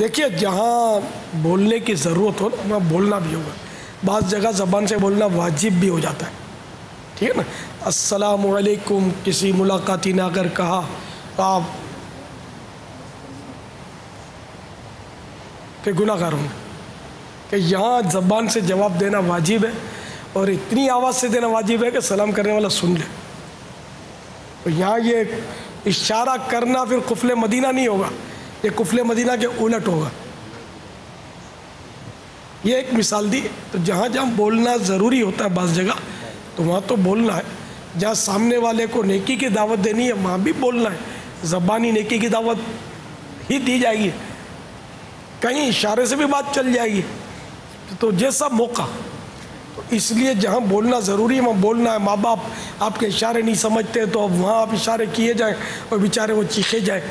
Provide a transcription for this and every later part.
دیکھیے جہاں بولنے کی ضرورت ہو نا وہاں بولنا بھی ہوگا. بعض جگہ زبان سے بولنا واجب بھی ہو جاتا ہے. ٹھیک ہے نا. السلام علیکم کسی ملاقاتی نے اگر کہا تو آپ پھر گناہ گار ہوں گے. کہ یہاں زبان سے جواب دینا واجب ہے اور اتنی آواز سے دینا واجب ہے کہ سلام کرنے والا سن لے. تو یہاں یہ اشارہ کرنا پھر قفل مدینہ نہیں ہوگا, یہ قفل مدینہ کے الٹ ہوگا. یہ ایک مثال دی. تو جہاں جہاں بولنا ضروری ہوتا ہے بعض جگہ تو وہاں تو بولنا ہے. جہاں سامنے والے کو نیکی کی دعوت دینی ہے وہاں بھی بولنا ہے. زبانی نیکی کی دعوت ہی دی جائے گی, کہیں اشارے سے بھی بات چل جائے گی, تو جیسا موقع. تو اس لیے جہاں بولنا ضروری ہے وہاں بولنا ہے. ماں باپ آپ کے اشارے نہیں سمجھتے تو اب وہاں آپ اشارے کیے جائیں اور بیچارے وہ چیخے جائیں,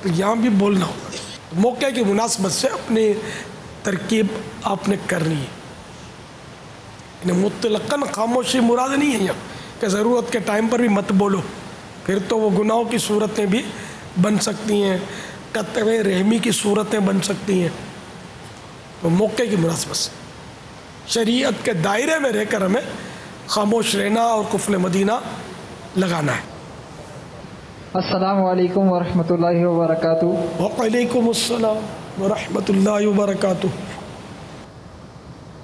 تو یہاں بھی بولنا ہوگا. موقع کی مناسبت سے اپنی ترکیب آپ نے کرنی ہے. مطلقاً خاموشی مراد نہیں ہے یہاں کہ ضرورت کے ٹائم پر بھی مت بولو, پھر تو وہ گناہوں کی صورتیں بھی بن سکتی ہیں, قطع رحمی کی صورتیں بن سکتی ہیں. تو موقع کی مناسبت سے شریعت کے دائرے میں رہ کر ہمیں خاموش رہنا اور قفل مدینہ لگانا ہے. السلام علیکم ورحمۃ اللہ وبرکاتہ. وعلیکم السلام ورحمۃ اللہ وبرکاتہ.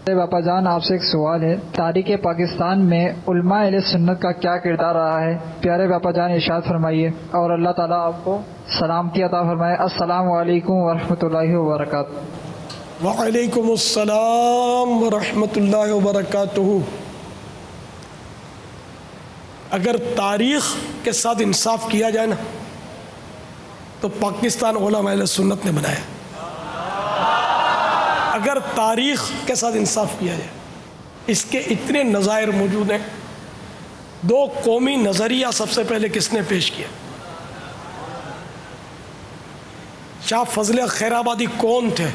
باپا جان آپ سے ایک سوال ہے, تاریخ پاکستان میں علماء اہل سنت کا کیا کردار رہا ہے؟ پیارے باپا جان ارشاد فرمائیے اور اللہ تعالیٰ آپ کو سلامتی عطا فرمائے. السلام علیکم ورحمۃ اللہ وبرکاتہ. وعلیکم السلام ورحمۃ اللہ وبرکاتہ. اگر تاریخ کے ساتھ انصاف کیا جائے نا تو پاکستان علماء اہل سنت نے بنایا. اگر تاریخ کے ساتھ انصاف کیا جائے, اس کے اتنے نظائر موجود ہیں. دو قومی نظریہ سب سے پہلے کس نے پیش کیا؟ شاہ فضل خیر آبادی کون تھے؟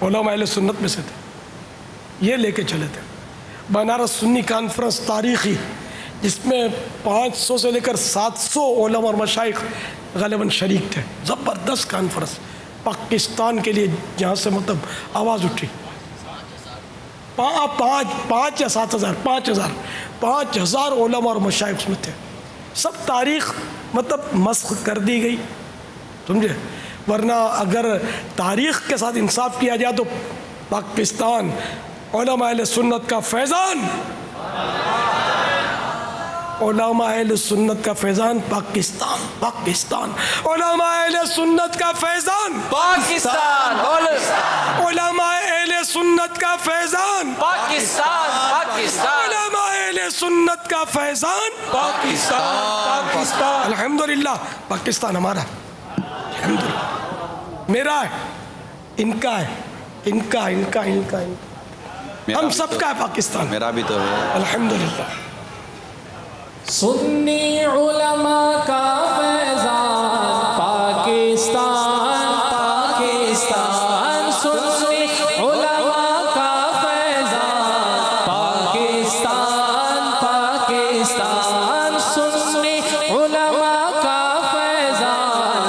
علماء اہل سنت میں سے تھے. یہ لے کے چلے تھے. بنارس سنی کانفرنس تاریخی جس میں 500 سے لے کر 700 علماء اور مشائخ غالباً شریک تھے. زبردست کانفرنس پاکستان کے لیے, جہاں سے مطلب آواز اٹھی. 5 یا 7,000 5,000 علماء اور مشائخ اس میں تھے. سب تاریخ مطلب مسخ کر دی گئی, سمجھے. ورنہ اگر تاریخ کے ساتھ انصاف کیا جائے تو پاکستان علماء اہل سنت کا فیضان, علماء اہل سنت کا فیضان پاکستان, علماء اہل سنت کا فیضان پاکستان, علماء اہل سنت کا فیضان پاکستان, علماء اہل سنت کا فیضان پاکستان. الحمدللہ پاکستان ہمارا, الحمدللہ میرا ہے, ان کا ہے, ان کا, ہم سب کا ہے پاکستان. میرا بھی تو ہے الحمدللہ. سنی علماء کا فیضان پاکستان, سنی علماء کا فیضان پاکستان, سنی علماء کا فیضان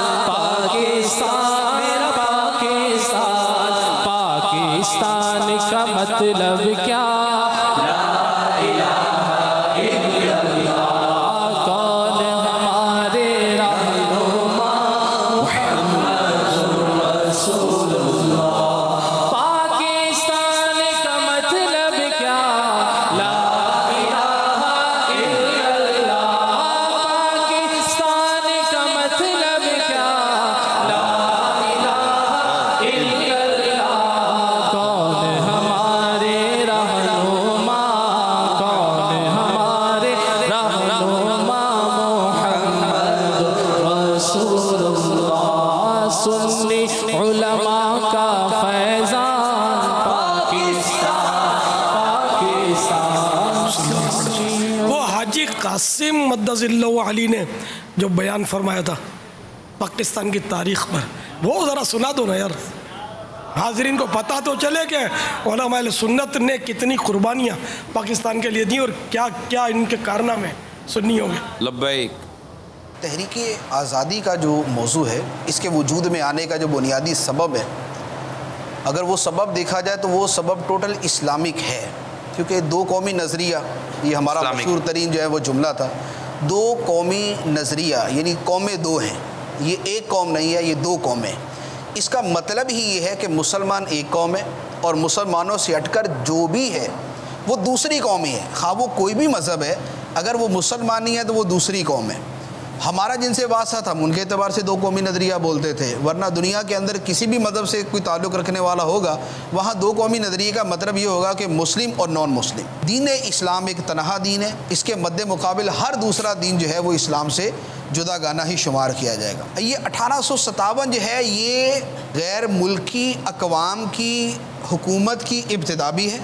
پاکستان کا مطلب کیا؟ علماء کا فیضان وہ حاجی قاسم مدظ اللہ علی نے جو بیان فرمایا تھا پاکستان کی تاریخ پر, وہ ذرا سنا دو نا یار, حاضرین کو پتہ تو چلے کہ علماء اہل سنت نے کتنی قربانیاں پاکستان کے لیے دی اور کیا کیا ان کے کارنامے سنی ہوں گے. لبیک. تحریک آزادی کا جو موضوع ہے, اس کے وجود میں آنے کا جو بنیادی سبب ہے اگر وہ سبب دیکھا جائے تو وہ سبب ٹوٹل اسلامک ہے، کیونکہ دو قومی نظریہ، یہ ہمارا مشہور ترین جو ہے وہ جملہ تھا، دو قومی نظریہ یعنی قومیں دو ہیں، یہ ایک قوم نہیں ہے، یہ دو قومیں۔ اس کا مطلب ہی یہ ہے کہ مسلمان ایک قوم ہے اور مسلمانوں سے ہٹ کر جو بھی ہے وہ دوسری قوم ہی ہے، خواہ وہ کوئی بھی مذہب ہے، اگر وہ مسلمان نہیں ہے تو وہ دوسری قوم ہے۔ ہمارا جن سے واسطہ تھا ان کے اعتبار سے دو قومی نظریہ بولتے تھے، ورنہ دنیا کے اندر کسی بھی مذہب سے کوئی تعلق رکھنے والا ہوگا وہاں دو قومی نظریے کا مطلب یہ ہوگا کہ مسلم اور نان مسلم۔ دین اسلام ایک تنہا دین ہے، اس کے مد مقابل ہر دوسرا دین جو ہے وہ اسلام سے جدا گانا ہی شمار کیا جائے گا۔ یہ 1857 جو ہے یہ غیر ملکی اقوام کی حکومت کی ابتدا بھی ہے،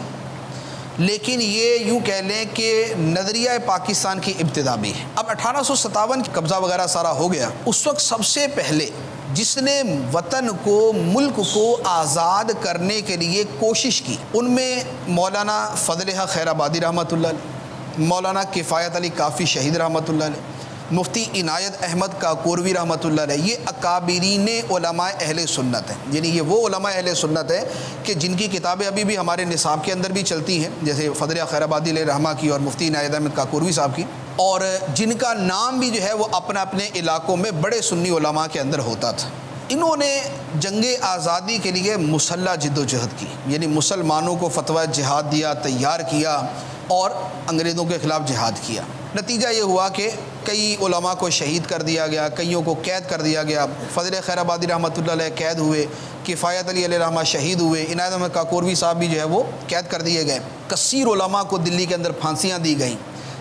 لیکن یہ یوں کہہ لیں کہ نظریہ پاکستان کی ابتدا بھی ہے۔ اب 1857 قبضہ وغیرہ سارا ہو گیا، اس وقت سب سے پہلے جس نے وطن کو، ملک کو آزاد کرنے کے لیے کوشش کی ان میں مولانا فضل حق خیر آبادی رحمۃ اللہ علیہ، مولانا کفایت علی کافی شہید رحمۃ اللہ علیہ، مفتی عنایت احمد کاکوروی رحمۃ اللہ علیہ، یہ اکابرین علماء اہل سنت ہیں، یعنی یہ وہ علماء اہل سنت ہیں کہ جن کی کتابیں ابھی بھی ہمارے نصاب کے اندر بھی چلتی ہیں، جیسے فضل خیر آبادی علیہ رحمہ کی اور مفتی عنایت احمد کاکوروی صاحب کی، اور جن کا نام بھی جو ہے وہ اپنے علاقوں میں بڑے سنی علماء کے اندر ہوتا تھا۔ انہوں نے جنگ آزادی کے لیے مسلح جد و جہد کی، یعنی مسلمانوں کو فتویٰ جہاد دیا، تیار کیا اور انگریزوں کے خلاف جہاد کیا۔ نتیجہ یہ ہوا کہ کئی علماء کو شہید کر دیا گیا، کئیوں کو قید کر دیا گیا۔ فضل خیر آبادی رحمۃ اللہ علیہ قید ہوئے، کفایت علی علیہ رحمہ شہید ہوئے، عنایت احمد کاکوروی صاحب بھی جو ہے وہ قید کر دیے گئے، کثیر علماء کو دلی کے اندر پھانسیاں دی گئیں۔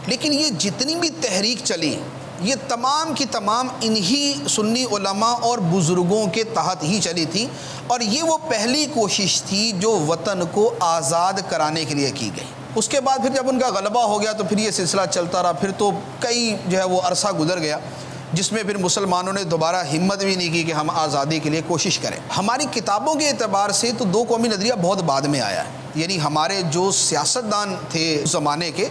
لیکن یہ جتنی بھی تحریک چلی یہ تمام کی تمام انہی سنی علماء اور بزرگوں کے تحت ہی چلی تھی، اور یہ وہ پہلی کوشش تھی جو وطن کو آزاد کرانے کے لیے کی گئی۔ اس کے بعد پھر جب ان کا غلبہ ہو گیا تو پھر یہ سلسلہ چلتا رہا، پھر تو کئی جو ہے وہ عرصہ گزر گیا جس میں پھر مسلمانوں نے دوبارہ ہمت بھی نہیں کی کہ ہم آزادی کے لیے کوشش کریں۔ ہماری کتابوں کے اعتبار سے تو دو قومی نظریہ بہت بعد میں آیا ہے، یعنی ہمارے جو سیاستدان تھے اس زمانے کے،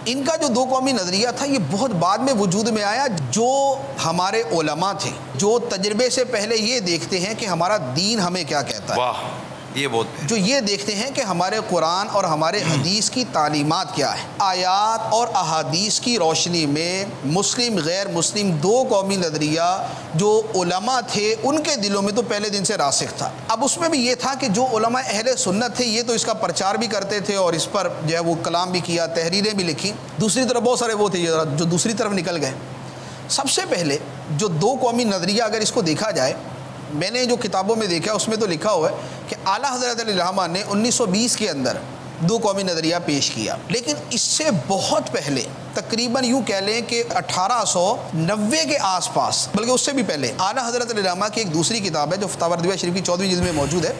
ان کا جو دو قومی نظریہ تھا یہ بہت بعد میں وجود میں آیا۔ جو ہمارے علماء تھے جو تجربے سے پہلے یہ دیکھتے ہیں کہ ہمارا دین ہمیں کیا کہتا ہے، واہ یہ بہت، جو یہ دیکھتے ہیں کہ ہمارے قرآن اور ہمارے حدیث کی تعلیمات کیا ہے، آیات اور احادیث کی روشنی میں مسلم غیر مسلم دو قومی نظریہ جو علماء تھے ان کے دلوں میں تو پہلے دن سے راسخ تھا۔ اب اس میں بھی یہ تھا کہ جو علماء اہل سنت تھے یہ تو اس کا پرچار بھی کرتے تھے اور اس پر جو ہے وہ کلام بھی کیا، تحریریں بھی لکھی، دوسری طرف بہت سارے وہ تھے جو دوسری طرف نکل گئے۔ سب سے پہلے جو دو قومی نظریہ اگر اس کو دیکھا جائے، میں نے جو کتابوں میں دیکھا اس میں تو لکھا ہوا ہے کہ اعلیٰ حضرت علیہ رحمہ نے 1920 کے اندر دو قومی نظریہ پیش کیا، لیکن اس سے بہت پہلے تقریباً یوں کہہ لیں کہ 1890 کے آس پاس، بلکہ اس سے بھی پہلے، اعلیٰ حضرت علیہ رحمہ کی ایک دوسری کتاب ہے جو فتاوی رضویہ شریف کی 14ویں جلد میں موجود ہے،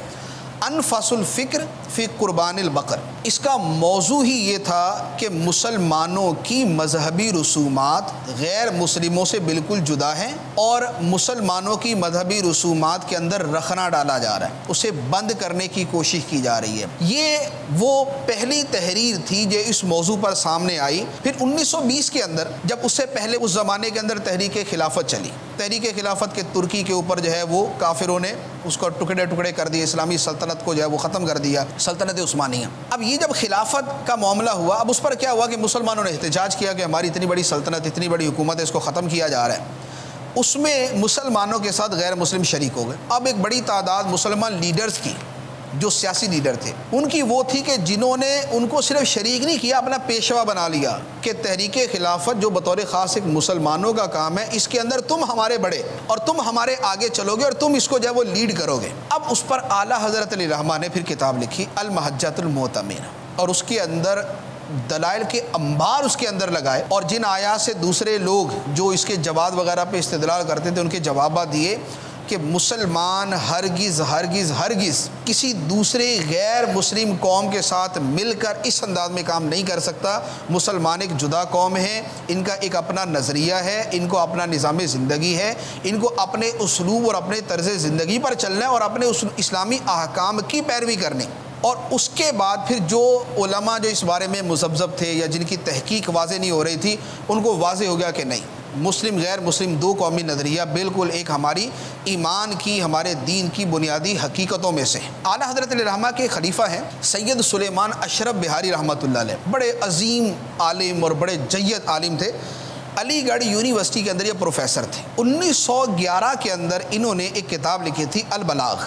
انفس الفکر فی قربان البقر۔ اس کا موضوع ہی یہ تھا کہ مسلمانوں کی مذہبی رسومات غیر مسلموں سے بالکل جدا ہیں اور مسلمانوں کی مذہبی رسومات کے اندر رخنا ڈالا جا رہا ہے، اسے بند کرنے کی کوشش کی جا رہی ہے۔ یہ وہ پہلی تحریر تھی جو اس موضوع پر سامنے آئی۔ پھر 1920 کے اندر جب اس سے پہلے اس زمانے کے اندر تحریک خلافت چلی، تحریک خلافت کے ترکی کے اوپر جو ہے وہ کافروں نے اس کو ٹکڑے ٹکڑے کر دیے، اسلامی سلطنت کو جو ہے وہ ختم کر دیا، سلطنت عثمانیہ۔ اب یہ جب خلافت کا معاملہ ہوا، اب اس پر کیا ہوا کہ مسلمانوں نے احتجاج کیا کہ ہماری اتنی بڑی سلطنت، اتنی بڑی حکومت ہے، اس کو ختم کیا جا رہا ہے۔ اس میں مسلمانوں کے ساتھ غیر مسلم شریک ہو گئے۔ اب ایک بڑی تعداد مسلمان لیڈرز کی، جو سیاسی لیڈر تھے، ان کی وہ تھی کہ جنہوں نے ان کو صرف شریک نہیں کیا، اپنا پیشوا بنا لیا کہ تحریک خلافت جو بطور خاص ایک مسلمانوں کا کام ہے، اس کے اندر تم ہمارے بڑے اور تم ہمارے آگے چلو گے اور تم اس کو جو ہے وہ لیڈ کرو گے۔ اب اس پر اعلیٰ حضرت علیہ رحمہ نے پھر کتاب لکھی المحجۃ المعتمرہ، اور اس کے اندر دلائل کے انبار اس کے اندر لگائے، اور جن آیات سے دوسرے لوگ جو اس کے جواب وغیرہ پہ استدلال کرتے تھے ان کے جوابات دیے کہ مسلمان ہرگز ہرگز ہرگز کسی دوسرے غیر مسلم قوم کے ساتھ مل کر اس انداز میں کام نہیں کر سکتا۔ مسلمان ایک جدا قوم ہے، ان کا ایک اپنا نظریہ ہے، ان کو اپنا نظام زندگی ہے، ان کو اپنے اسلوب اور اپنے طرز زندگی پر چلنا ہے اور اپنے اسلامی احکام کی پیروی کرنی۔ اور اس کے بعد پھر جو علماء جو اس بارے میں مذبذب تھے یا جن کی تحقیق واضح نہیں ہو رہی تھی، ان کو واضح ہو گیا کہ نہیں، مسلم غیر مسلم دو قومی نظریہ بالکل ایک ہماری ایمان کی ہمارے دین کی بنیادی حقیقتوں میں سے. اعلیٰ حضرت علیہ رحمہ کے خلیفہ ہیں سید سلیمان اشرف بہاری رحمۃ اللہ علیہ. بڑے عظیم عالم اور بڑے جید عالم تھے. علی گڑھ یونیورسٹی کے اندر یہ پروفیسر تھے. 1911 کے اندر انہوں نے ایک کتاب لکھی تھی البلاغ،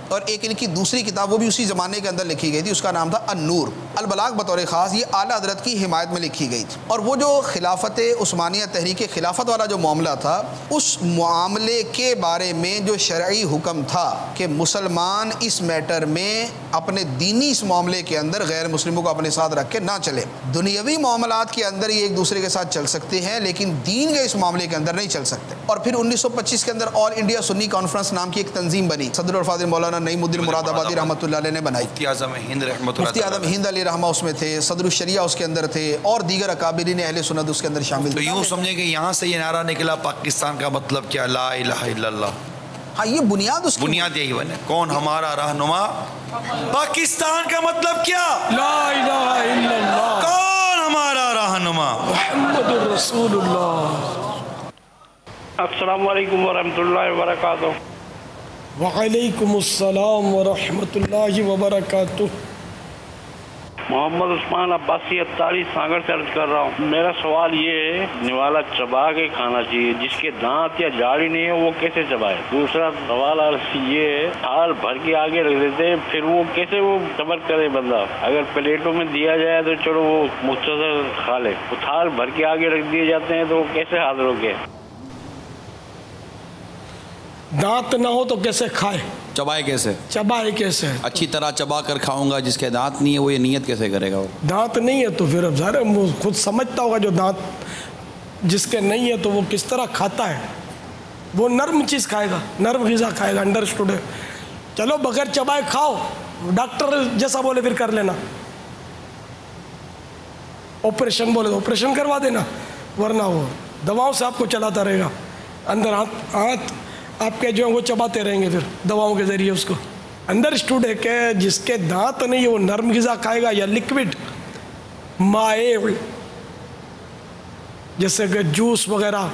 اور ایک ان کی دوسری کتاب وہ بھی اسی زمانے کے اندر لکھی گئی تھی، اس کا نام تھا النور. البلاغ بطور خاص یہ اعلیٰ حضرت کی حمایت میں لکھی گئی تھی. اور وہ جو خلافت عثمانیہ تحریک خلافت والا جو معاملہ تھا، اس معاملے کے بارے میں جو شرعی حکم تھا کہ مسلمان اس میٹر میں اپنے دینی اس معاملے کے اندر غیر مسلموں کو اپنے ساتھ رکھ کے نہ چلے. دنیاوی معاملات کے اندر یہ ایک دوسرے کے ساتھ چل سکتے ہیں لیکن دین کے اس معاملے کے اندر نہیں چل سکتے. اور پھر 1925 کے اندر آل انڈیا سنی کانفرنس نام کی ایک تنظیم بنی، صدر الفاضل مولانا نعیم الدین مراد آبادی رحمۃ اللہ علیہ نے بنائی. مفتی اعظم ہند رحمۃ اللہ، مفتی اعظم ہند علی رحمہ اس میں تھے، صدر الشریعہ اس کے اندر تھے، اور دیگر اکابرین اہل سنت اس کے اندر شامل تو تھے. یوں سمجھیں کہ یہاں سے یہ نعرہ نکلا پاکستان کا مطلب کیا؟ لا الہ الا اللہ. ہاں یہ بنیاد اس کی بنیاد یہی بنے. کون ہمارا رہنما؟ پاکستان کا مطلب کیا؟ لا الہ الا اللہ کون ہمارا رہنما؟ محمد رسول اللہ. السلام علیکم ورحمۃ اللہ وبرکاتہ. وعلیکم السلام ورحمۃ اللہ وبرکاتہ. محمد عثمان عباسی اتاری سانگر سے عرض کر رہا ہوں. میرا سوال یہ ہے، نوالا چبا کے کھانا چاہیے، جس کے دانت یا جاڑی نہیں ہے وہ کیسے چبائے؟ دوسرا سوال عرض یہ ہے، تھال بھر کے آگے رکھ دیتے ہیں، پھر وہ کیسے وہ صبر کرے بندہ؟ اگر پلیٹوں میں دیا جائے تو چلو وہ مختصر کھا لے، وہ تھال بھر کے آگے رکھ دیے جاتے ہیں تو وہ کیسے حاضر ہو گئے؟ دانت نہ ہو تو کیسے کھائے؟ چبائے کیسے؟ چبائے کیسے؟ اچھی طرح چبا کر کھاؤں گا. جس کے دانت نہیں ہے وہ یہ نیت کیسے کرے گا؟ وہ دانت نہیں ہے تو پھر اب ظاہر ہے خود سمجھتا ہوگا. جو دانت جس کے نہیں ہے تو وہ کس طرح کھاتا ہے؟ وہ نرم چیز کھائے گا، نرم غذا کھائے گا. انڈرسٹوڈ ہے. چلو بغیر چبائے کھاؤ، ڈاکٹر جیسا بولے پھر کر لینا. آپریشن بولے تو آپریشن کروا دینا، ورنہ وہ دواؤں سے آپ کو چلاتا رہے گا. اندر ہاتھ آپ کے جو ہیں وہ چباتے رہیں گے پھر دواؤں کے ذریعے اس کو. انڈرسٹوڈ ہے کہ جس کے دانت نہیں ہے وہ نرم غذا کھائے گا یا لکوڈ مائع جیسے کہ جوس وغیرہ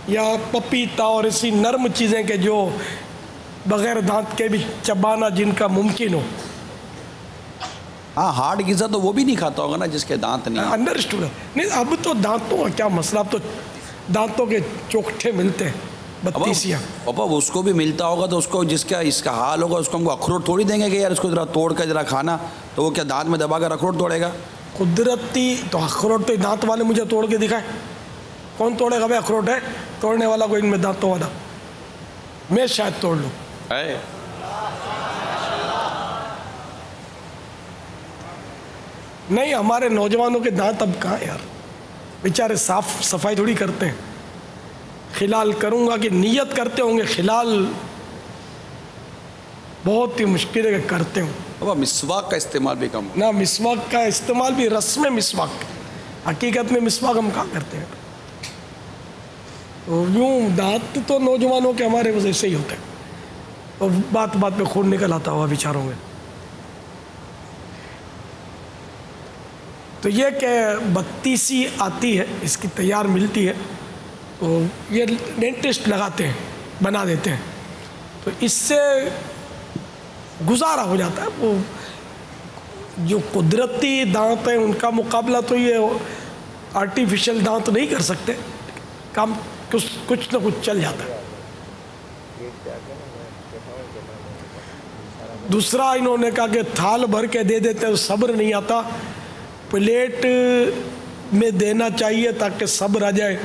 یا پپیتا اور اسی نرم چیزیں کہ جو بغیر دانت کے بھی چبانا جن کا ممکن ہو. ہاں ہارڈ غذا تو وہ بھی نہیں کھاتا ہوگا نا جس کے دانت نہیں. انڈرسٹوڈ ہے. نہیں اب تو دانتوں کا کیا مسئلہ، اب تو دانتوں کے چوکھٹے ملتے ہیں، بتیسیاں. پاپا اس کو بھی ملتا ہوگا تو اس کو جس کا اس کا حال ہوگا اس کو ہم کو اخروٹ تھوڑی دیں گے کہ یار اس کو ذرا توڑ کر ذرا کھانا، تو وہ کیا دانت میں دبا کر اخروٹ توڑے گا؟ قدرتی تو اخروٹ تو دانت والے مجھے توڑ کے دکھائے. کون توڑے گا بھائی؟ اخروٹ ہے توڑنے والا کوئی ان میں دانتوں والا؟ میں شاید توڑ لوں. نہیں ہمارے نوجوانوں کے دانت اب کہاں یار، بیچارے صاف صفائی تھوڑی کرتے ہیں. خلال کروں گا کہ نیت کرتے ہوں گے، خلال بہت ہی مشکل ہے کہ کرتے ہوں. اب مسواک کا استعمال بھی کم نہ مسواک کا استعمال بھی رسم مسواک، حقیقت میں مسواک ہم کہاں کرتے ہیں. تو یوں دانت تو نوجوانوں کے ہمارے وجہ سے ہی ہوتے ہیں، اور بات بات پہ خون نکل آتا ہوا بیچاروں میں. تو یہ کہ بتیسی آتی ہے، اس کی تیار ملتی ہے، تو یہ ڈینٹسٹ لگاتے ہیں، بنا دیتے ہیں، تو اس سے گزارا ہو جاتا ہے. وہ جو قدرتی دانت ہیں ان کا مقابلہ تو یہ آرٹیفیشل دانت نہیں کر سکتے. کام کچھ نہ کچھ چل جاتا ہے. دوسرا انہوں نے کہا کہ تھال بھر کے دے دیتے ہیں، صبر نہیں آتا، پلیٹ میں دینا چاہیے تاکہ صبر آ جائے.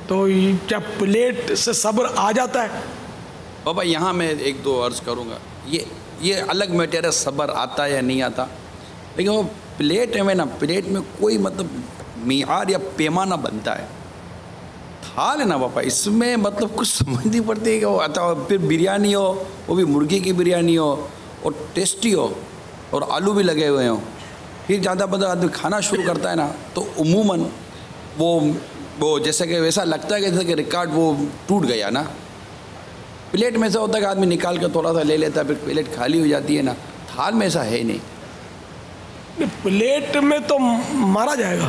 تو کیا پلیٹ سے صبر آ جاتا ہے؟ بابا یہاں میں ایک دو عرض کروں گا، یہ الگ میٹر ہے صبر آتا ہے یا نہیں آتا، لیکن وہ پلیٹ میں نا، پلیٹ میں کوئی مطلب معیار یا پیمانہ بنتا ہے. تھال ہے نا بابا، اس میں مطلب کچھ سمجھنی پڑتی ہے کہ وہ آتا ہو، پھر بریانی ہو، وہ بھی مرغی کی بریانی ہو اور ٹیسٹی ہو اور آلو بھی لگے ہوئے ہوں. پھر زیادہ بدہ آدمی کھانا شروع کرتا ہے نا تو عموماً وہ جیسے کہ ویسا لگتا ہے کہ جیسے کہ ریکارڈ وہ ٹوٹ گیا نا. پلیٹ میں ایسا ہوتا ہے کہ آدمی نکال کے تھوڑا سا لے لیتا ہے، پھر پلیٹ خالی ہو جاتی ہے نا. تھال میں ایسا ہے نہیں. پلیٹ میں تو مارا جائے گا،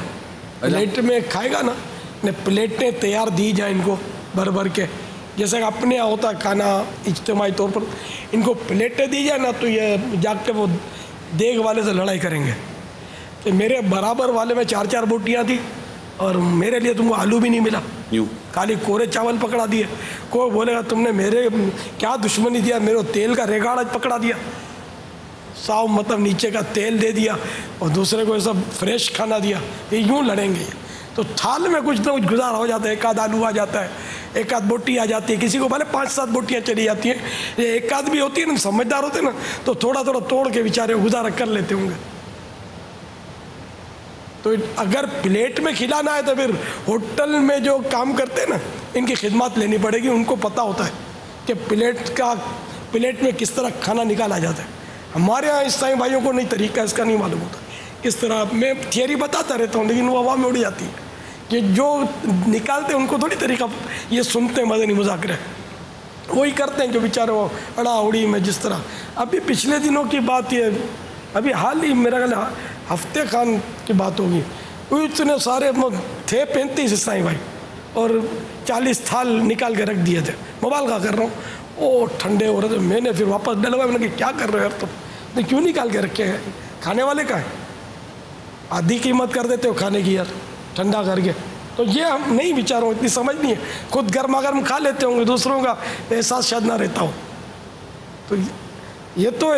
پلیٹ میں کھائے گا نا نے پلیٹیں تیار دی جائیں ان کو بھر بھر کے، جیسے کہ اپنے یہاں ہوتا ہے کھانا اجتماعی طور پر، ان کو پلیٹیں دی جائیں نا تو یہ جا کے وہ دیگ والے سے لڑائی کریں گے کہ میرے برابر والے میں 4 بوٹیاں تھیں اور میرے لیے تم کو آلو بھی نہیں ملا، خالی کورے چاول پکڑا دیے. کوئی بولے گا تم نے میرے کیا دشمنی دیا، میرے تیل کا ریگاڑ پکڑا دیا، صاف مطلب نیچے کا تیل دے دیا اور دوسرے کو سب فریش کھانا دیا. یہ یوں لڑیں گے. تو تھال میں کچھ نہ کچھ گزارا ہو جاتا ہے، ایک آدھ آلو آ جاتا ہے، ایک آدھ بوٹی آ جاتی ہے، کسی کو بھلے 5-7 بوٹیاں چلی جاتی ہیں. یہ ایک آدھ بھی ہوتی ہے نا، سمجھدار ہوتے ہیں نا تو تھوڑا تھوڑا توڑ کے بیچارے گزارا کر لیتے ہوں گے. تو اگر پلیٹ میں کھلانا ہے تو پھر ہوٹل میں جو کام کرتے ہیں نا ان کی خدمات لینی پڑے گی. ان کو پتہ ہوتا ہے کہ پلیٹ میں کس طرح کھانا نکالا جاتا ہے. ہمارے یہاں عیسائی بھائیوں کو نہیں، طریقہ اس کا نہیں معلوم ہوتا کس طرح. میں تھیوری بتاتا رہتا ہوں لیکن وہ ہوا میں اڑ جاتی ہے کہ جو نکالتے ہیں ان کو تھوڑی طریقہ یہ سنتے ہیں مدنی مذاکرے، وہی کرتے ہیں جو بیچارے وہ اڑا اڑی میں. جس طرح ابھی پچھلے دنوں کی بات، یہ ابھی حال ہی میرا خیال ہفتے خان کی بات ہوگی، اتنے سارے تھے 35 عیسائی بھائی اور 40 تھال نکال کے رکھ دیے تھے. مبالغہ کر رہا ہوں. وہ ٹھنڈے ہو رہے تھے. میں نے پھر واپس ڈلوایا. میں نے کہا کیا کر رہے ہو یار تم، کیوں نکال کے رکھے ہیں؟ کھانے والے کا ہے، آدھی قیمت کر دیتے ہو کھانے کی یار ٹھنڈا کر کے. تو یہ ہم نہیں بیچاروں اتنی سمجھ نہیں ہے. خود گرما گرم کھا لیتے ہوں گے، دوسروں کا احساس شاید نہ رہتا ہو. تو یہ تو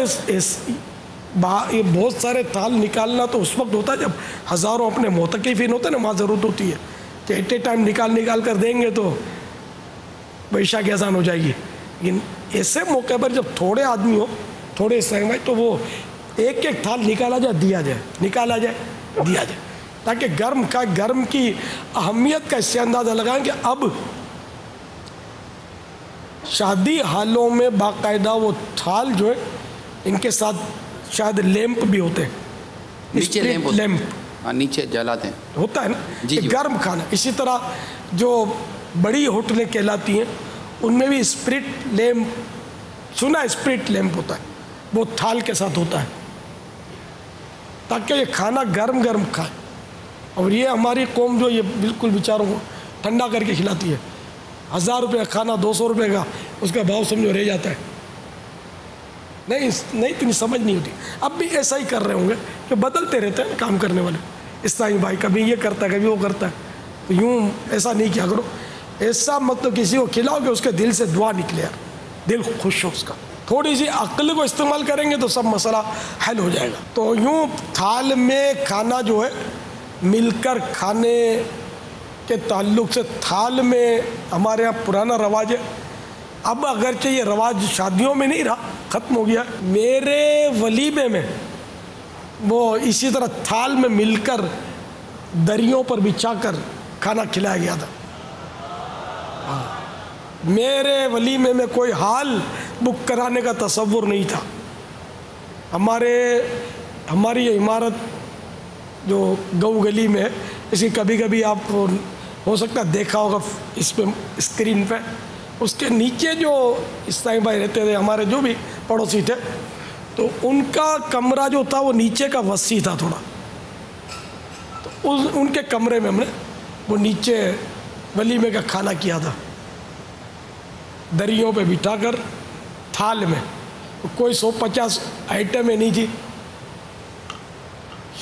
یہ بہت سارے تھال نکالنا تو اس وقت ہوتا ہے جب ہزاروں اپنے معتکفین ہوتے ہیں نا، وہاں ضرورت ہوتی ہے کہ ایٹ اے ٹائم نکال کر دیں گے تو عشاء کی اذان ہو جائے گی. لیکن ایسے موقع پر جب تھوڑے آدمی ہو، تھوڑے عیسائی بھائی، تو وہ ایک تھال نکالا جائے دیا جائے، نکالا جائے دیا جائے، تاکہ گرم کی اہمیت کا اس سے اندازہ لگائیں کہ اب شادی حالوں میں باقاعدہ وہ تھال جو ہے ان کے ساتھ شاید لیمپ بھی ہوتے ہیں، نیچے لیمپ نیچے جلاتے ہیں، ہوتا ہے نا گرم کھانا. اسی طرح جو بڑی ہوٹلیں کہلاتی ہیں ان میں بھی اسپرٹ لیمپ، سنا اسپرٹ لیمپ ہوتا ہے، وہ تھال کے ساتھ ہوتا ہے تاکہ یہ کھانا گرم گرم کھائے. اور یہ ہماری قوم جو یہ بالکل بیچاروں کو ٹھنڈا کر کے کھلاتی ہے. 1000 روپے کا کھانا 200 روپے کا اس کا بھاؤ سمجھو رہ جاتا ہے. نہیں اتنی سمجھ نہیں ہوتی. اب بھی ایسا ہی کر رہے ہوں گے کہ بدلتے رہتے ہیں کام کرنے والے عیسائی بھائی، کبھی یہ کرتا ہے کبھی وہ کرتا ہے. تو یوں ایسا نہیں کیا کرو. ایسا مطلب کسی کو کھلاؤ کہ اس کے دل سے دعا نکلے یار، دل خوش ہو اس کا. تھوڑی سی عقل کو استعمال کریں گے تو سب مسئلہ حل ہو جائے گا. تو یوں تھال میں کھانا جو ہے مل کر کھانے کے تعلق سے تھال میں ہمارے یہاں پرانا رواج ہے. اب اگرچہ یہ رواج شادیوں میں نہیں رہا، ختم ہو گیا. میرے ولیمے میں وہ اسی طرح تھال میں مل کر دریوں پر بچھا کر کھانا کھلایا گیا تھا. میرے ولیمے میں کوئی ہال بک کرانے کا تصور نہیں تھا. ہماری یہ عمارت جو گو گلی میں ہے، اس کی کبھی کبھی آپ ہو سکتا ہے دیکھا ہوگا اس پہ اسکرین پہ، اس کے نیچے جو عیسائی بھائی رہتے تھے ہمارے جو بھی پڑوسی تھے، تو ان کا کمرہ جو تھا وہ نیچے کا وسیع تھا تھوڑا. تو ان کے کمرے میں ہم نے وہ نیچے ولیمے کا کھانا کیا تھا، دریوں پہ بٹھا کر تھال میں. کوئی 150 آئٹمیں نہیں تھی،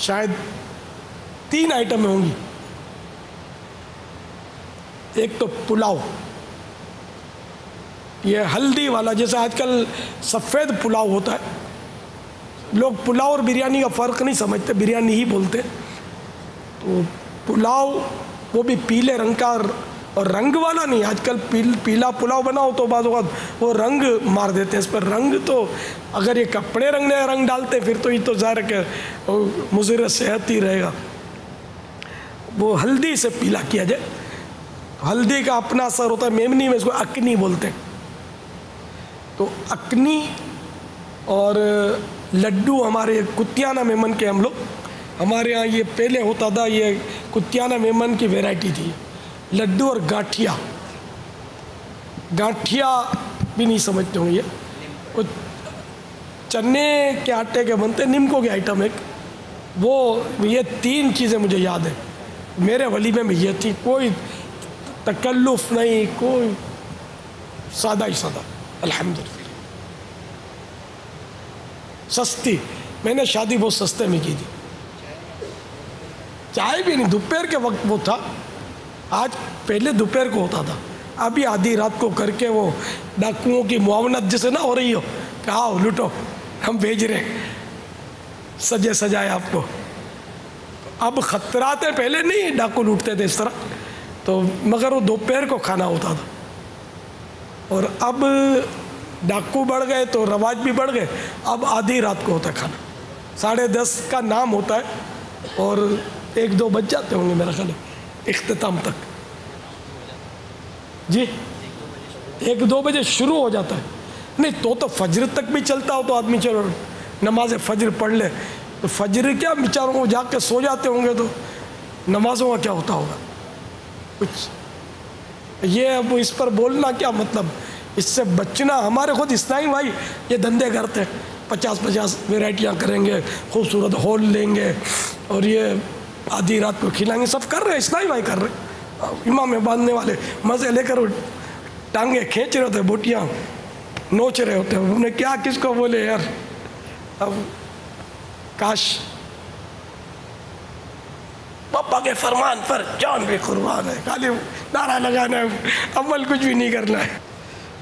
شاید 3 آئٹمیں ہوں گی. ایک تو پلاؤ، یہ ہلدی والا، جیسے آج کل سفید پلاؤ ہوتا ہے. لوگ پلاؤ اور بریانی کا فرق نہیں سمجھتے، بریانی ہی بولتے. تو پلاؤ وہ بھی پیلے رنگ کا، اور رنگ والا نہیں. آج کل پیلا پلاؤ بناؤ تو بعض اوقات وہ رنگ مار دیتے ہیں اس پر. رنگ تو اگر یہ کپڑے رنگ ڈالتے پھر تو یہ تو ظاہر ہے کہ مضر صحت ہی رہے گا. وہ ہلدی سے پیلا کیا جائے. ہلدی کا اپنا اثر ہوتا ہے. میمنی میں اس کو اکنی بولتے ہیں. تو اکنی اور لڈو ہمارے کتیانہ میمن کے ہم لوگ، ہمارے ہاں یہ پہلے ہوتا تھا، یہ کتیانہ میمن کی ویرائٹی تھی. لڈو اور گاٹھیا بھی نہیں سمجھتے ہوں. یہ چنے کے آٹے کے بنتے، نمکوں کے آئٹم ایک، وہ یہ 3 چیزیں مجھے یاد ہیں. میرے ولیمے میں یہ تھی، کوئی تکلف نہیں، کوئی سادہ ہی سادہ، الحمدللہ سستی. میں نے شادی بہت سستے میں کی تھی، چائے بھی نہیں، دوپہر کے وقت وہ تھا. آج پہلے دوپہر کو ہوتا تھا، ابھی آدھی رات کو کر کے وہ ڈاکوؤں کی معاونت جسے نہ ہو رہی ہو کہ آؤ لوٹو، ہم بھیج رہے ہیں سجے سجائے آپ کو. اب خطرات ہیں، پہلے نہیں ڈاکو لوٹتے تھے اس طرح تو، مگر وہ دوپہر کو کھانا ہوتا تھا. اور اب ڈاکو بڑھ گئے تو رواج بھی بڑھ گئے، اب آدھی رات کو ہوتا ہے کھانا، 10:30 کا نام ہوتا ہے اور 1-2 بج جاتے ہوں گے میرا خیال ہے اختتام تک. جی 1-2 بجے شروع ہو جاتا ہے. نہیں تو فجر تک بھی چلتا ہو تو آدمی چلو نماز فجر پڑھ لے. تو فجر کیا بیچاروں کو جا کے سو جاتے ہوں گے تو نمازوں کا کیا ہوتا ہوگا کچھ. یہ اب اس پر بولنا کیا مطلب، اس سے بچنا. ہمارے خود اسلام بھائی یہ دھندے کرتے ہیں، 50 ویرائٹیاں کریں گے، خوبصورت ہال لیں گے اور یہ آدھی رات کو کھلائیں گے، سب کر رہے ہیں، اسلام بھائی کر رہے ہیں. امام باندھنے والے مزے لے کر ٹانگیں کھینچ رہے ہوتے، بوٹیاں نوچ رہے ہوتے ہیں. انہوں نے کیا کس کو بولے یار. اب کاش پاپا کے فرمان پر جان بھی قربان ہے، خالی نعرہ لگانا ہے، عمل کچھ بھی نہیں کرنا ہے.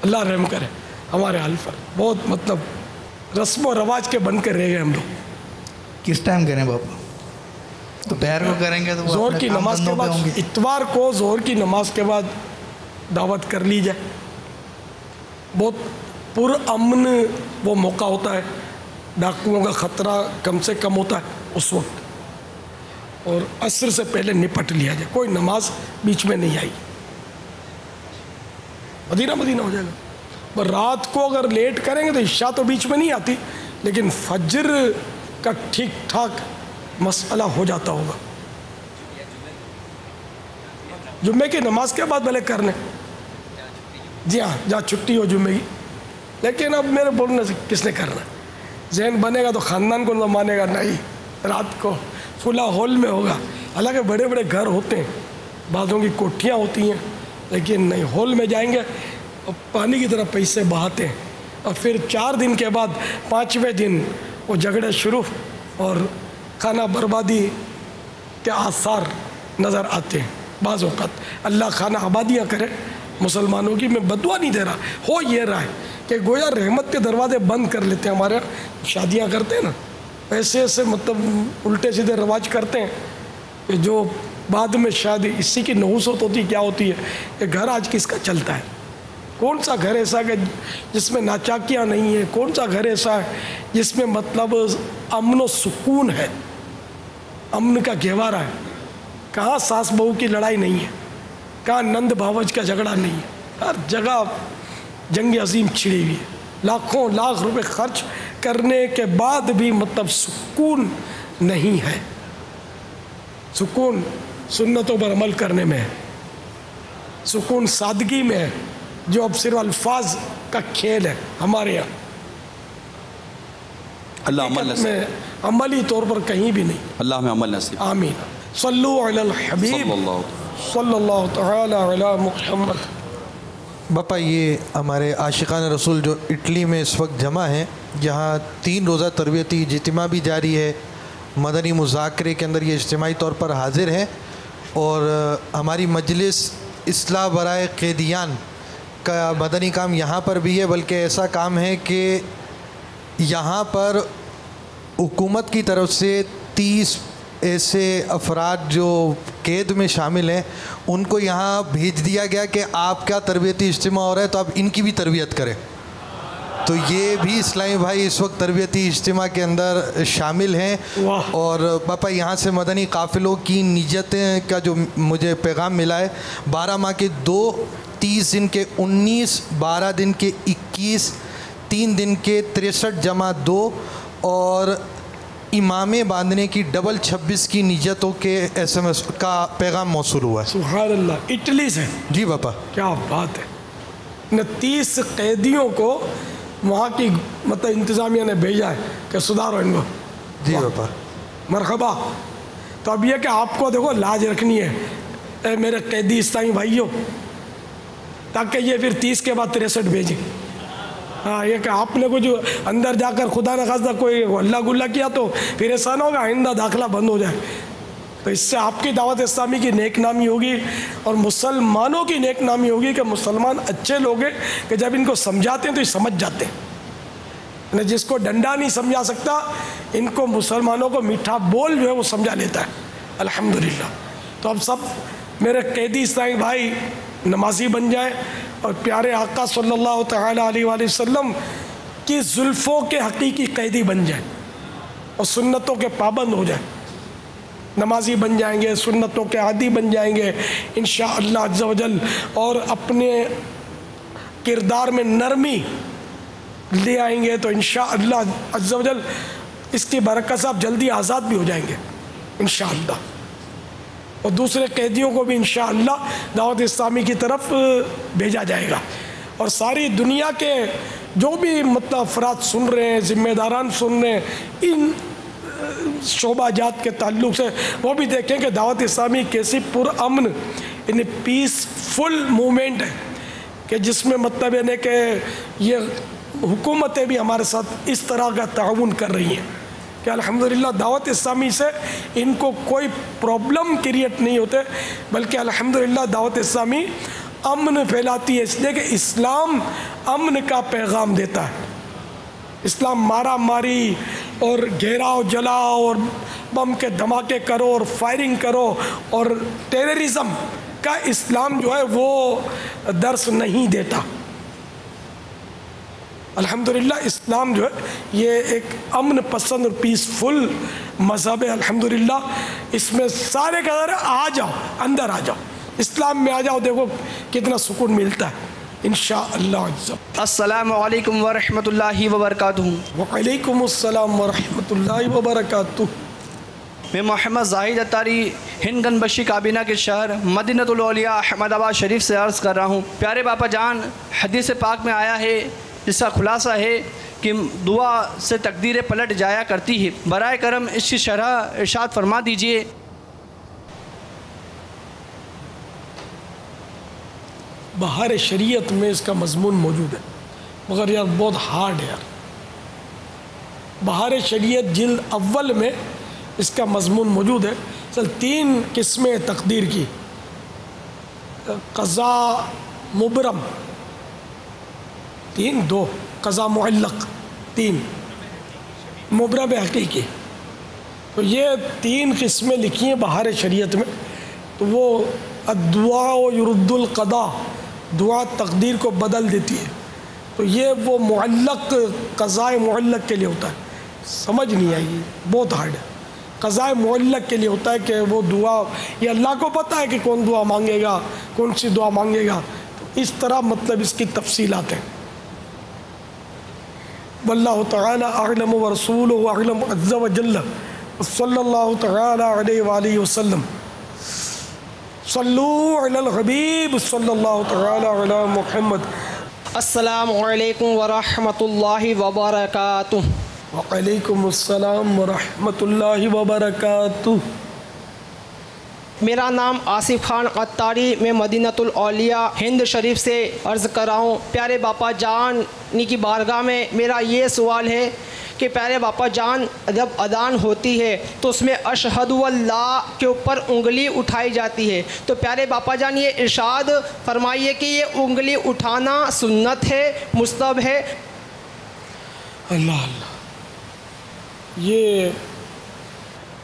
اللہ رحم کرے ہمارے حال پر. بہت مطلب رسم و رواج کے بن کے رہ گئے ہم لوگ. کس ٹائم کریں باپا؟ دوپہر کو کریں گے تو ظہر کی نماز کے بعد، اتوار کو ظہر کی نماز کے بعد دعوت کر لی جائے. بہت پرامن وہ موقع ہوتا ہے، ڈاکوؤں کا خطرہ کم سے کم ہوتا ہے اس وقت. اور عصر سے پہلے نپٹ لیا جائے، کوئی نماز بیچ میں نہیں آئی. مدینہ ہو جائے گا. پر رات کو اگر لیٹ کریں گے تو عشاء تو بیچ میں نہیں آتی، لیکن فجر کا ٹھیک ٹھاک مسئلہ ہو جاتا ہوگا. جمعے کی نماز کے بعد بھلے کر لیں، جی ہاں جہاں چھٹی ہو جمعے کی. لیکن اب میرے بولنے سے کس نے کرنا ہے؟ ذہن بنے گا تو خاندان کو نہ مانے گا، نہیں رات کو فلاں ہال میں ہوگا. حالانکہ بڑے بڑے گھر ہوتے ہیں، بعضوں کی کوٹھیاں ہوتی ہیں، لیکن نہیں، ہال میں جائیں گے اور پانی کی طرح پیسے بہاتے ہیں. اور پھر 4 دن کے بعد 5ویں دن وہ جھگڑے شروع اور کھانا بربادی کے آثار نظر آتے ہیں بعض اوقات. اللہ خانہ آبادیاں کرے مسلمانوں کی. میں بدعا نہیں دے رہا، ہو یہ رہا ہے کہ گویا رحمت کے دروازے بند کر لیتے ہیں. ہمارے شادیاں کرتے ہیں نا، ایسے مطلب الٹے سیدھے رواج کرتے ہیں کہ جو بعد میں شادی اسی کی نحوست ہوتی کیا ہوتی ہے کہ گھر آج کس کا چلتا ہے. کون سا گھر ایسا کہ جس میں ناچاکیاں نہیں ہیں؟ کون سا گھر ایسا ہے جس میں مطلب امن و سکون ہے، امن کا گہوارہ ہے؟ کہاں ساس بہو کی لڑائی نہیں ہے، کہاں نند بھاوج کا جھگڑا نہیں ہے. ہر جگہ جنگ عظیم چھڑی ہوئی ہے. لاکھوں لاکھ روپے خرچ کرنے کے بعد بھی مطلب سکون نہیں ہے. سکون سنتوں پر عمل کرنے میں ہے، سکون سادگی میں ہے، جو اب صرف الفاظ کا کھیل ہے ہمارے یہاں. اللہ عمل نصیب، میں عملی طور پر کہیں بھی نہیں. اللہ میں عمل نصیب. آمین. صلو علی الحبیب صلی اللہ تعالی علی محمد. باپا یہ ہمارے عاشقان رسول جو اٹلی میں اس وقت جمع ہیں، یہاں 3 روزہ تربیتی اجتماع بھی جاری ہے، مدنی مذاکرے کے اندر یہ اجتماعی طور پر حاضر ہیں. اور ہماری مجلس اصلاح برائے قیدیان کا مدنی کام یہاں پر بھی ہے، بلکہ ایسا کام ہے کہ یہاں پر حکومت کی طرف سے 30 ایسے افراد جو قید میں شامل ہیں ان کو یہاں بھیج دیا گیا کہ آپ کا تربیتی اجتماع ہو رہا ہے تو آپ ان کی بھی تربیت کریں. تو یہ بھی اسلامی بھائی اس وقت تربیتی اجتماع کے اندر شامل ہیں. اور باپا یہاں سے مدنی قافلوں کی نیتیں کا جو مجھے پیغام ملا ہے، 12 ماہ کے 2، 30 دن کے 19، 12 دن کے 21، 3 دن کے 63 جمع 2 اور امامے باندھنے کی ڈبل 26 کی نیتوں کے SMS کا پیغام موصول ہوا ہے. سبحان اللہ. اٹلی سے؟ جی باپا. کیا بات ہے. 29 قیدیوں کو وہاں کی مطلب انتظامیہ نے بھیجا ہے کہ سدھارو ان کو. جی باپا. مرحبا. تو اب یہ کہ آپ کو دیکھو لاج رکھنی ہے اے میرے قیدی اسلامی بھائیوں، تاکہ یہ پھر 30 کے بعد 63 بھیجیں. ہاں یہ کہ آپ نے کچھ اندر جا کر خدا نخواستہ کوئی اللہ گلہ کیا تو پھر ایسا نہ ہوگا آئندہ داخلہ بند ہو جائے. تو اس سے آپ کی دعوت اسلامی کی نیک نامی ہوگی اور مسلمانوں کی نیک نامی ہوگی کہ مسلمان اچھے لوگ ہیں کہ جب ان کو سمجھاتے ہیں تو یہ سمجھ جاتے ہیں. جس کو ڈنڈا نہیں سمجھا سکتا ان کو مسلمانوں کو میٹھا بول جو ہے وہ سمجھا لیتا ہے الحمدللہ. تو اب سب میرے قیدی اسلامی بھائی نمازی بن جائیں اور پیارے آقا صلی اللہ تعالیٰ علیہ وآلہ وسلم کی زلفوں کے حقیقی قیدی بن جائیں اور سنتوں کے پابند ہو جائیں. نمازی بن جائیں گے، سنتوں کے عادی بن جائیں گے انشاءاللہ عز و جل، اور اپنے کردار میں نرمی لے آئیں گے تو انشاءاللہ عز و جل اس کی برکت سے آپ جلدی آزاد بھی ہو جائیں گے انشاءاللہ. اور دوسرے قیدیوں کو بھی انشاءاللہ دعوت اسلامی کی طرف بھیجا جائے گا. اور ساری دنیا کے جو بھی مطلب افراد سن رہے ہیں، ذمہ داران سن رہے ہیں ان شعبہ جات کے تعلق سے، وہ بھی دیکھیں کہ دعوت اسلامی کیسی پرامن یعنی پیسفل موومنٹ ہے کہ جس میں مطلب یعنی کہ یہ حکومتیں بھی ہمارے ساتھ اس طرح کا تعاون کر رہی ہیں کہ الحمدللہ دعوت اسلامی سے ان کو کوئی پرابلم کریٹ نہیں ہوتے، بلکہ الحمدللہ دعوت اسلامی امن پھیلاتی ہے، اس لیے کہ اسلام امن کا پیغام دیتا ہے. اسلام مارا ماری اور گھیراؤ جلاؤ اور بم کے دھماکے کرو اور فائرنگ کرو اور ٹیررزم کا اسلام جو ہے وہ درس نہیں دیتا. الحمدللہ اسلام جو ہے یہ ایک امن پسند اور پیسفل مذہب ہے الحمدللہ. اس میں سارے کا آ جاؤ، اندر آ جاؤ، اسلام میں آ جاؤ، دیکھو کتنا سکون ملتا ہے انشاءاللہ. السلام علیکم ورحمۃ اللہ وبرکاتہ. وعلیکم السلام ورحمۃ اللہ وبرکاتہ. میں محمد زاہد اتاری ہند گن بشی کابینہ کے شہر مدینۃ الاولیاء احمد آباد شریف سے عرض کر رہا ہوں. پیارے باپا جان، حدیث پاک میں آیا ہے جس کا خلاصہ ہے کہ دعا سے تقدیریں پلٹ جایا کرتی ہے. برائے کرم اس کی شرح ارشاد فرما دیجئے. بہار شریعت میں اس کا مضمون موجود ہے، مگر یار بہت ہارڈ ہے یار. بہار شریعت جلد اول میں اس کا مضمون موجود ہے. چل 3 قسمیں تقدیر کی: قضاء مبرم 3، 2 قضاء معلق 3، مبرم حقیقی. تو یہ 3 قسمیں لکھی ہیں بہار شریعت میں. تو وہ الدعاء یرد القضاء، دعا تقدیر کو بدل دیتی ہے. تو یہ وہ معلق قضاء معلق کے لیے ہوتا ہے. سمجھ نہیں آئی، بہت ہارڈ ہے. قضاء معلق کے لیے ہوتا ہے کہ وہ دعا یہ اللہ کو پتہ ہے کہ کون دعا مانگے گا، کون سی دعا مانگے گا. تو اس طرح مطلب اس کی تفصیلات ہیں. واللہ تعالی اعلم ورسولہ اعلم عز وجل. صلی اللہ تعالی علیہ وآلہ وسلم. صلو علی الحبیب صلی اللہ تعالی علی محمد. السلام علیکم ورحمۃ اللہ وبرکاتہ. وعلیکم السلام ورحمۃ اللہ وبرکاتہ. میرا نام آصف خان اتاری، میں مدینۃ الاولیاء ہند شریف سے عرض کر رہا ہوں. پیارے باپا جان کی بارگاہ میں میرا یہ سوال ہے کہ پیارے باپا جان جب اذان ہوتی ہے تو اس میں اشہد اللہ کے اوپر انگلی اٹھائی جاتی ہے. تو پیارے باپا جان یہ ارشاد فرمائیے کہ یہ انگلی اٹھانا سنت ہے، مستحب ہے؟ اللہ اللہ. یہ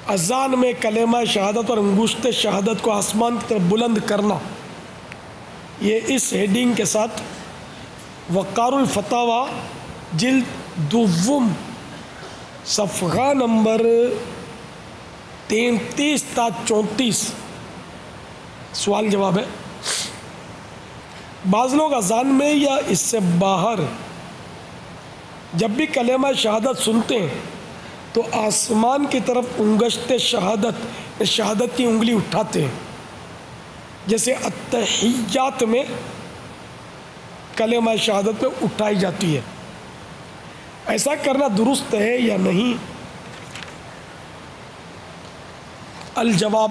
اذان میں کلمہ شہادت اور انگشت شہادت کو آسمان کی طرف بلند کرنا، یہ اس ہیڈنگ کے ساتھ وقار الفتاوی جلد 2 صفحہ نمبر 33 تا 34 سوال جواب ہے. بعض لوگ اذان میں یا اس سے باہر جب بھی کلمہ شہادت سنتے ہیں تو آسمان کی طرف انگشت شہادت کی انگلی اٹھاتے ہیں، جیسے التحیات میں کلمہ شہادت میں اٹھائی جاتی ہے. ایسا کرنا درست ہے یا نہیں؟ الجواب،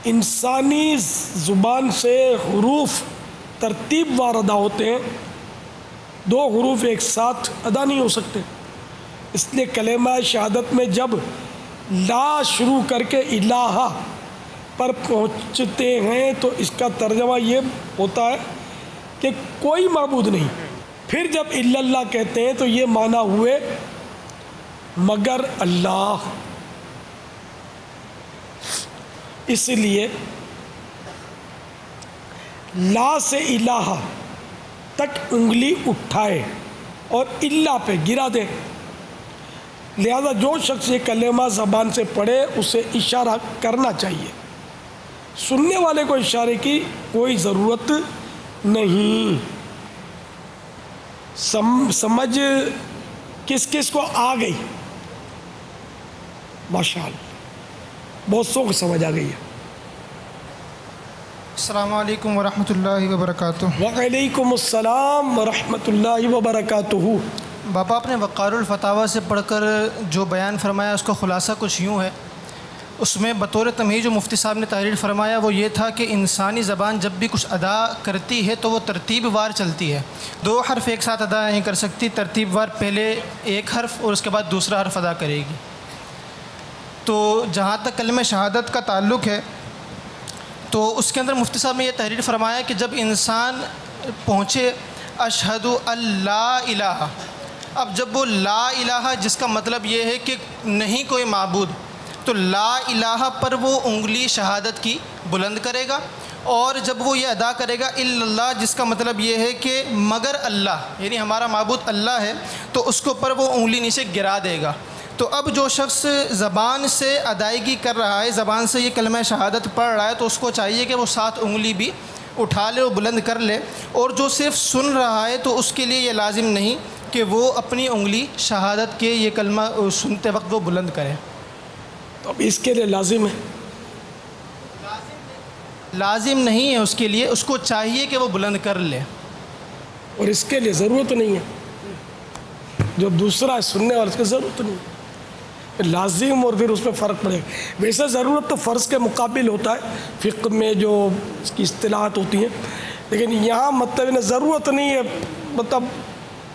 انسانی زبان سے حروف ترتیب وار ادا ہوتے ہیں، 2 حروف ایک ساتھ ادا نہیں ہو سکتے، اس لیے کلمہ شہادت میں جب لا شروع کر کے الہ پر پہنچتے ہیں تو اس کا ترجمہ یہ ہوتا ہے کہ کوئی معبود نہیں، پھر جب الا اللہ کہتے ہیں تو یہ معنی ہوئے مگر اللہ۔ اس لیے لا سے الہ تک انگلی اٹھائے اور اللہ پہ گرا دے، لہذا جو شخص یہ کلمہ زبان سے پڑھے اسے اشارہ کرنا چاہیے، سننے والے کو اشارے کی کوئی ضرورت نہیں۔ سمجھ کس کس کو آ گئی؟ ماشاءاللہ بہت سو کو سمجھ آ گئی ہے۔ السلام علیکم ورحمۃ اللہ وبرکاتہ۔ وعلیکم السلام ورحمۃ اللہ وبرکاتہ۔ باپا آپ نے وقار الفتاویٰ سے پڑھ کر جو بیان فرمایا اس کا خلاصہ کچھ یوں ہے، اس میں بطور تمہید جو مفتی صاحب نے تحریر فرمایا وہ یہ تھا کہ انسانی زبان جب بھی کچھ ادا کرتی ہے تو وہ ترتیب وار چلتی ہے، 2 حرف ایک ساتھ ادا نہیں کر سکتی، ترتیب وار پہلے ایک حرف اور اس کے بعد دوسرا حرف ادا کرے گی۔ تو جہاں تک کلمہ شہادت کا تعلق ہے تو اس کے اندر مفتی صاحب نے یہ تحریر فرمایا کہ جب انسان پہنچے اشہد اللہ الہ، اب جب وہ لا الہ جس کا مطلب یہ ہے کہ نہیں کوئی معبود، تو لا الہ پر وہ انگلی شہادت کی بلند کرے گا، اور جب وہ یہ ادا کرے گا الا اللہ جس کا مطلب یہ ہے کہ مگر اللہ، یعنی ہمارا معبود اللہ ہے، تو اس کو پر وہ انگلی نیچے گرا دے گا۔ تو اب جو شخص زبان سے ادائیگی کر رہا ہے، زبان سے یہ کلمہ شہادت پڑھ رہا ہے، تو اس کو چاہیے کہ وہ 7 انگلی بھی اٹھا لے اور بلند کر لے، اور جو صرف سن رہا ہے تو اس کے لیے یہ لازم نہیں کہ وہ اپنی انگلی شہادت کے یہ کلمہ سنتے وقت وہ بلند کرے۔ تو اب اس کے لیے لازم ہے؟ لازم نہیں ہے اس کے لیے، اس کو چاہیے کہ وہ بلند کر لے، اور اس کے لیے ضرورت نہیں ہے، جو دوسرا ہے سننے والا اس کی ضرورت نہیں ہے، لازم اور پھر اس میں فرق پڑے گا۔ ویسے ضرورت تو فرض کے مقابل ہوتا ہے فقہ میں جو اس کی اصطلاحات ہوتی ہیں، لیکن یہاں مطلب ضرورت نہیں ہے، مطلب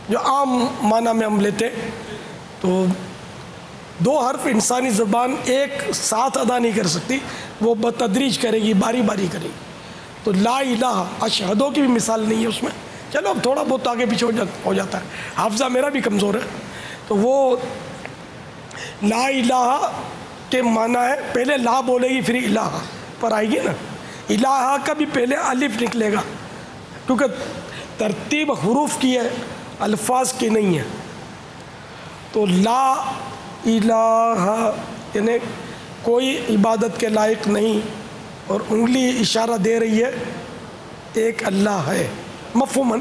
جو عام معنی میں ہم لیتے ہیں تو 2 حرف انسانی زبان ایک ساتھ ادا نہیں کر سکتی، وہ بتدریج کرے گی، باری باری کرے گی۔ تو لا الہ اشہدوں کی بھی مثال نہیں ہے اس میں، چلو اب تھوڑا بہت آگے پیچھے ہو جاتا ہے، حافظہ میرا بھی کمزور ہے، تو وہ لا الہ کے معنی ہے پہلے لا بولے گی پھر الہ پر آئے گی نا، الہ کا بھی پہلے الف نکلے گا، کیونکہ ترتیب حروف کی ہے الفاظ کی نہیں ہے۔ تو لا الہ یعنی کوئی عبادت کے لائق نہیں، اور انگلی اشارہ دے رہی ہے ایک اللہ ہے مفہوماً۔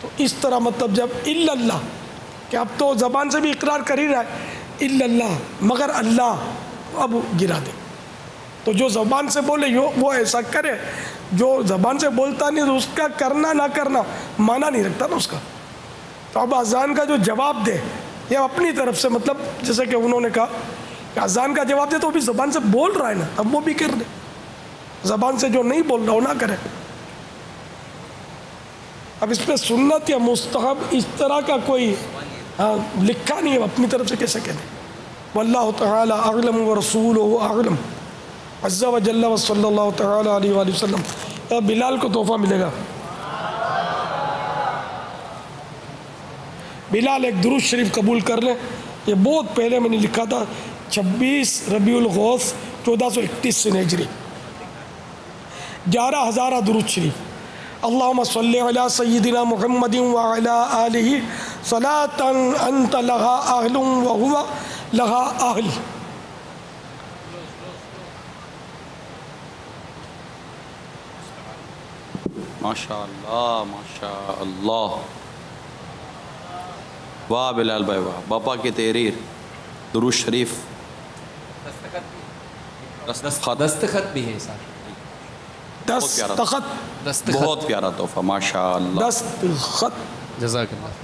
تو اس طرح مطلب جب الا اللہ کہ اب تو زبان سے بھی اقرار کر ہی رہا ہے الا اللہ مگر اللہ، اب گرا دے۔ تو جو زبان سے بولے وہ ایسا کرے، جو زبان سے بولتا نہیں تو اس کا کرنا نہ کرنا معنی نہیں رکھتا نا اس کا۔ تو اب اذان کا جو جواب دے یہ اپنی طرف سے، مطلب جیسے کہ انہوں نے کہا کہ اذان کا جواب دے تو بھی زبان سے بول رہا ہے نا، اب وہ بھی کر دے، زبان سے جو نہیں بول رہا وہ نہ کرے۔ اب اس پہ سنت یا مستحب اس طرح کا کوئی لکھا نہیں ہے، اپنی طرف سے کیسے کہہ دیں۔ واللہ تعالی اعلم ورسولہ اعلم عز و جل و صلی اللہ تعالی علیہ وآلہ وسلم۔ بلال کو تحفہ ملے گا۔ بلال ایک درود شریف قبول کر لیں، یہ بہت پہلے میں نے لکھا تھا، 26 ربیع الغوث 1431 ہجری، 11,000 درود شریف۔ اللہم صلی علی سیدنا محمد وعلی آلہ صلاة انت لہا اہل وہو لہا اہل۔ ماشاءاللہ ماشاءاللہ، واہ بلال بھائی واہ، باپا کی تحریر، درود شریف، دستخط بھی ہے ساتھ، دستخط، بہت پیارا تحفہ ماشاءاللہ، دستخط، جزاک اللہ۔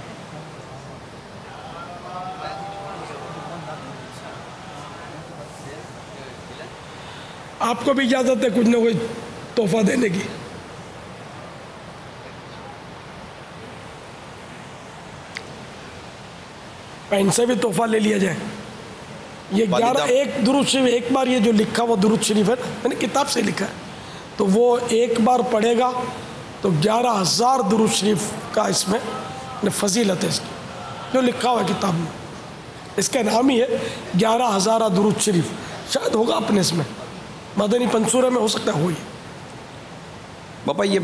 آپ کو بھی اجازت ہے کچھ نہ کوئی تحفہ دینے کی. پین سے بھی تحفہ لے لیا جائے. یہ 11 ایک درود شریف ایک بار یہ جو لکھا وہ درود شریف ہے میں نے کتاب سے لکھا ہے تو وہ ایک بار پڑھے گا تو 11,000 درود شریف کا اس میں فضیلت ہے اس کی جو لکھا ہوا ہے کتاب میں. اس کا نام ہی ہے 11,000 درود شریف. شاید ہوگا اپنے اس میں مدنی پنصورہ میں ہو سکتا ہے. ہوئی باپا یہ